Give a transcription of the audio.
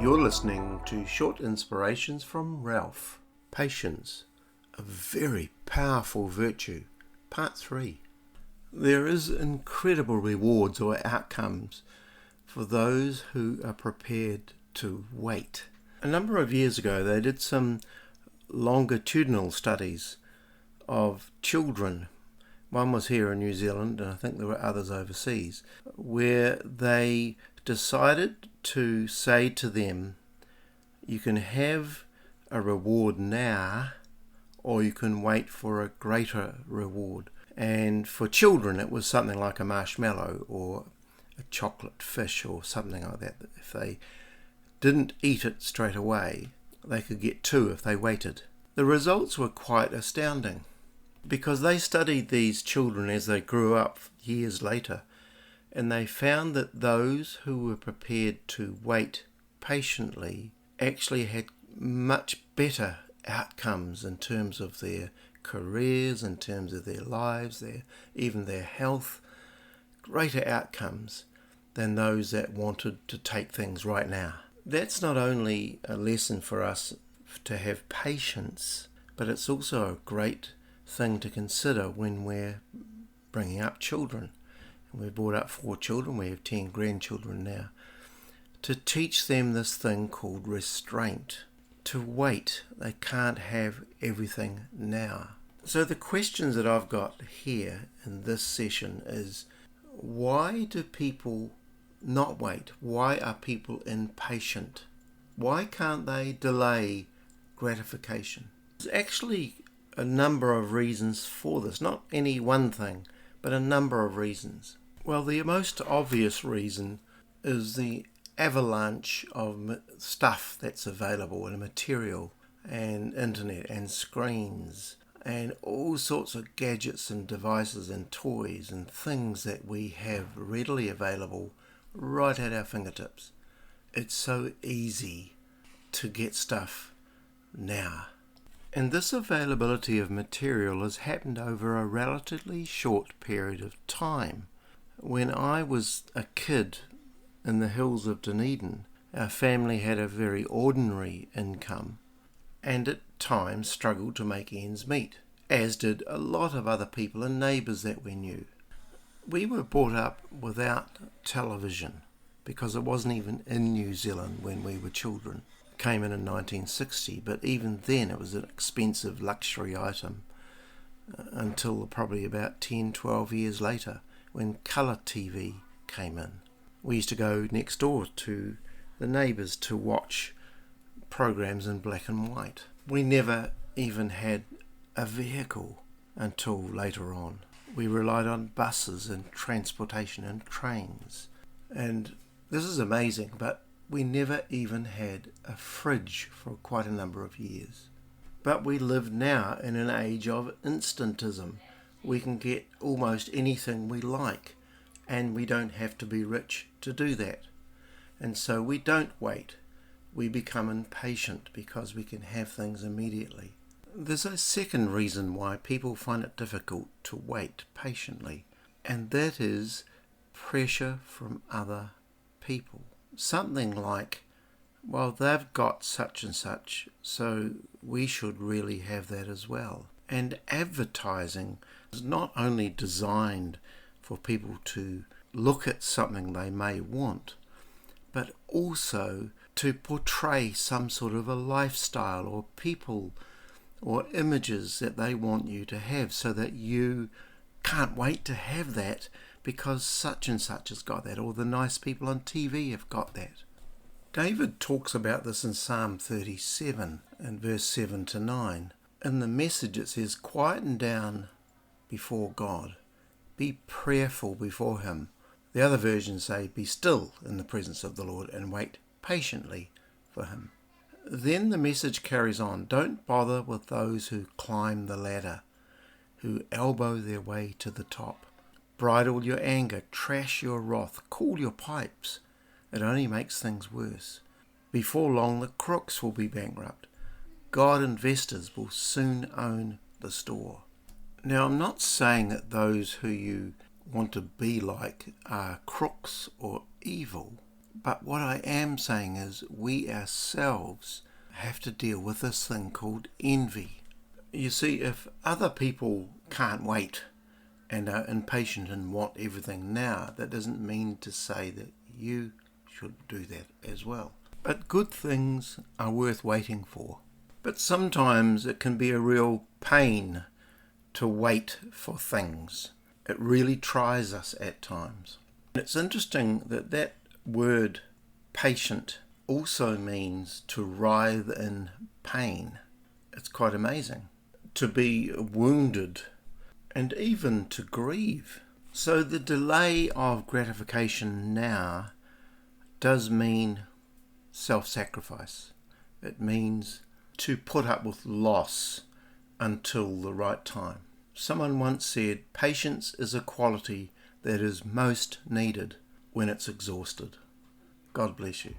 You're listening to short inspirations from Ralph. Patience, a very powerful virtue. Part 3. There is incredible rewards or outcomes for those who are prepared to wait. A number of years ago, they did some longitudinal studies of children. One was here in New Zealand, and I think there were others overseas, where they decided to say to them, you can have a reward now, or you can wait for a greater reward. And for children, it was something like a marshmallow or a chocolate fish or something like that. If they didn't eat it straight away, they could get 2 if they waited. The results were quite astounding, because they studied these children as they grew up years later, and they found that those who were prepared to wait patiently actually had much better outcomes in terms of their careers, in terms of their lives, even their health, greater outcomes than those that wanted to take things right now. That's not only a lesson for us to have patience, but it's also a great thing to consider when we're bringing up children. We've brought up 4 children, we have 10 grandchildren now, to teach them this thing called restraint. To wait, they can't have everything now. So the questions that I've got here in this session is, why do people not wait? Why are people impatient? Why can't they delay gratification? There's actually a number of reasons for this, not any one thing, but a number of reasons. Well, the most obvious reason is the avalanche of stuff that's available in material and internet and screens and all sorts of gadgets and devices and toys and things that we have readily available right at our fingertips. It's so easy to get stuff now. And this availability of material has happened over a relatively short period of time. When I was a kid in the hills of Dunedin, our family had a very ordinary income and at times struggled to make ends meet, as did a lot of other people and neighbours that we knew. We were brought up without television because it wasn't even in New Zealand when we were children. It came in 1960, but even then it was an expensive luxury item until probably about 10-12 years later when colour TV came in. We used to go next door to the neighbours to watch programs in black and white. We never even had a vehicle until later on. We relied on buses and transportation and trains. And this is amazing, but we never even had a fridge for quite a number of years. But we live now in an age of instantism. We can get almost anything we like, and we don't have to be rich to do that. And so we don't wait. We become impatient because we can have things immediately. There's a second reason why people find it difficult to wait patiently, and that is pressure from other people. Something like, well, they've got such and such, so we should really have that as well. And advertising is not only designed for people to look at something they may want, but also to portray some sort of a lifestyle or people or images that they want you to have, so that you can't wait to have that because such and such has got that, or the nice people on TV have got that. David talks about this in Psalm 37 and verse 7-9. In the Message it says, quieten down before God. Be prayerful before Him. The other versions say, be still in the presence of the Lord and wait patiently for Him. Then the Message carries on, don't bother with those who climb the ladder, who elbow their way to the top. Bridle your anger, trash your wrath, cool your pipes. It only makes things worse. Before long the crooks will be bankrupt. God investors will soon own the store. Now, I'm not saying that those who you want to be like are crooks or evil, But what I am saying is we ourselves have to deal with this thing called envy. You see, if other people can't wait and are impatient and want everything now, that doesn't mean to say that you should do that as well. But good things are worth waiting for. But sometimes it can be a real pain to wait for things. It really tries us at times. It's interesting that that word patient also means to writhe in pain. It's quite amazing. To be wounded and even to grieve. So the delay of gratification now does mean self-sacrifice. It means to put up with loss until the right time. Someone once said, patience is a quality that is most needed when it's exhausted. God bless you.